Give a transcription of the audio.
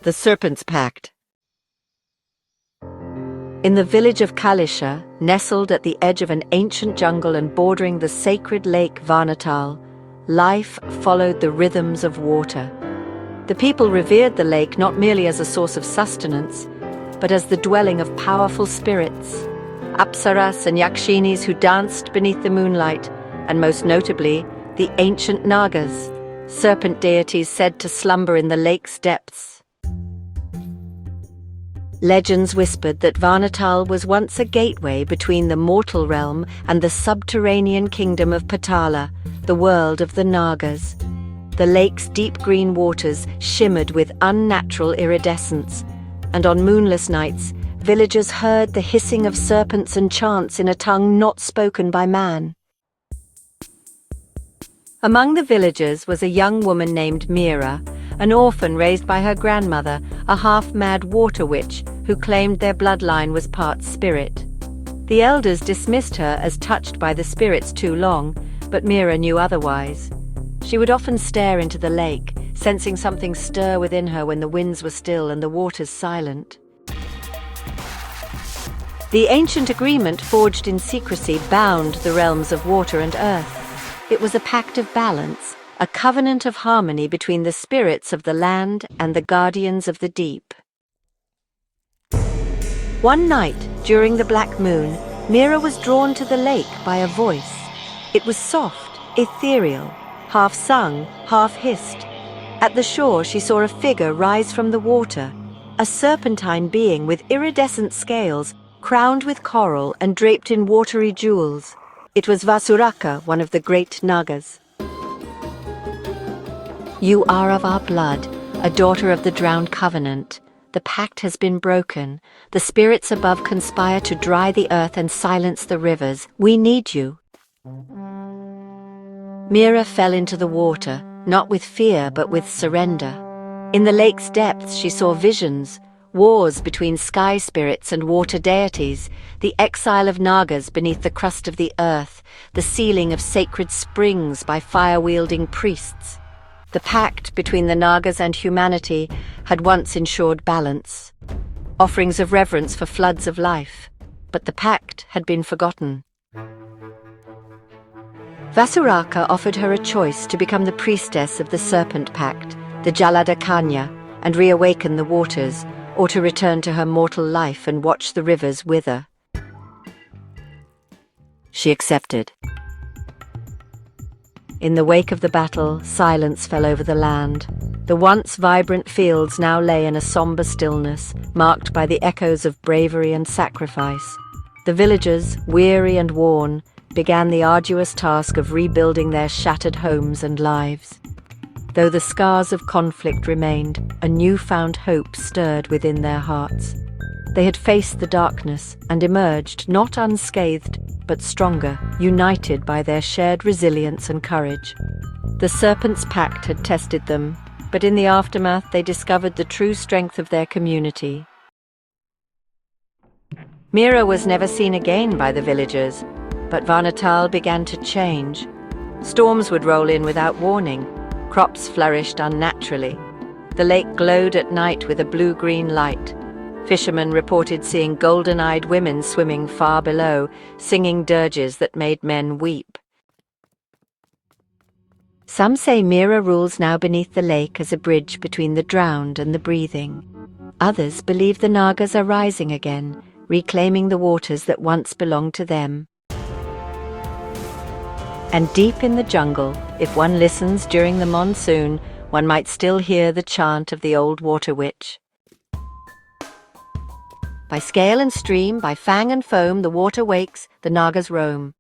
The Serpent's Pact. In the village of Kalisha, nestled at the edge of an ancient jungle and bordering the sacred lake Varnatal, life followed the rhythms of water. The people revered the lake not merely as a source of sustenance, but as the dwelling of powerful spirits, Apsaras and Yakshinis who danced beneath the moonlight, and most notably, the ancient Nagas, serpent-deities said to slumber in the lake's depths. Legends whispered that Varnatal was once a gateway between the mortal realm and the subterranean kingdom of Pact, the world of the Nagas. The lake's deep green waters shimmered with unnatural iridescence, and on moonless nights, villagers heard the hissing of serpents and chants in a tongue not spoken by man. Among the villagers was a young woman named Mira, an orphan raised by her grandmother, a half-mad water witch who claimed their bloodline was part spirit. The elders dismissed her as touched by the spirits too long, but Mira knew otherwise. She would often stare into the lake, sensing something stir within her when the winds were still and the waters silent. The ancient agreement forged in secrecy bound the realms of water and earth. It was a pact of balance, a covenant of harmony between the spirits of the land and the guardians of the deep. One night, during the black moon, Mira was drawn to the lake by a voice. It was soft, ethereal, half sung, half hissed. At the shore, she saw a figure rise from the water, a serpentine being with iridescent scales, crowned with coral and draped in watery jewels. It was Varnatal, one of the great Nagas. "You are of our blood, a daughter of the drowned covenant. The pact has been broken. The spirits above conspire to dry the earth and silence the rivers. We need you." Mira fell into the water, not with fear but with surrender. In the lake's depths she saw visions, wars between sky spirits and water deities, the exile of Nagas beneath the crust of the earth, the sealing of sacred springs by fire-wielding priests. The pact between the Nagas and humanity had once ensured balance, offerings of reverence for floods of life, but the pact had been forgotten. Varnatal offered her a choice to become the priestess of the Serpent Pact, the Jaladakanya, and reawaken the waters, or to return to her mortal life and watch the rivers wither. She accepted. In the wake of the battle, silence fell over the land. The once vibrant fields now lay in a somber stillness, marked by the echoes of bravery and sacrifice. The villagers, weary and worn, began the arduous task of rebuilding their shattered homes and lives. Though the scars of conflict remained, a newfound hope stirred within their hearts. They had faced the darkness and emerged not unscathed, but stronger, united by their shared resilience and courage. The Serpent's Pact had tested them, but in the aftermath they discovered the true strength of their community. Mira was never seen again by the villagers, but Varnatal began to change. Storms would roll in without warning. Crops flourished unnaturally. The lake glowed at night with a blue-green light. Fishermen reported seeing golden-eyed women swimming far below, singing dirges that made men weep. Some say Mira rules now beneath the lake as a bridge between the drowned and the breathing. Others believe the Nagas are rising again, reclaiming the waters that once belonged to them. And deep in the jungle, if one listens during the monsoon, one might still hear the chant of the old water witch. By scale and stream, by fang and foam, the water wakes, the Nagas roam.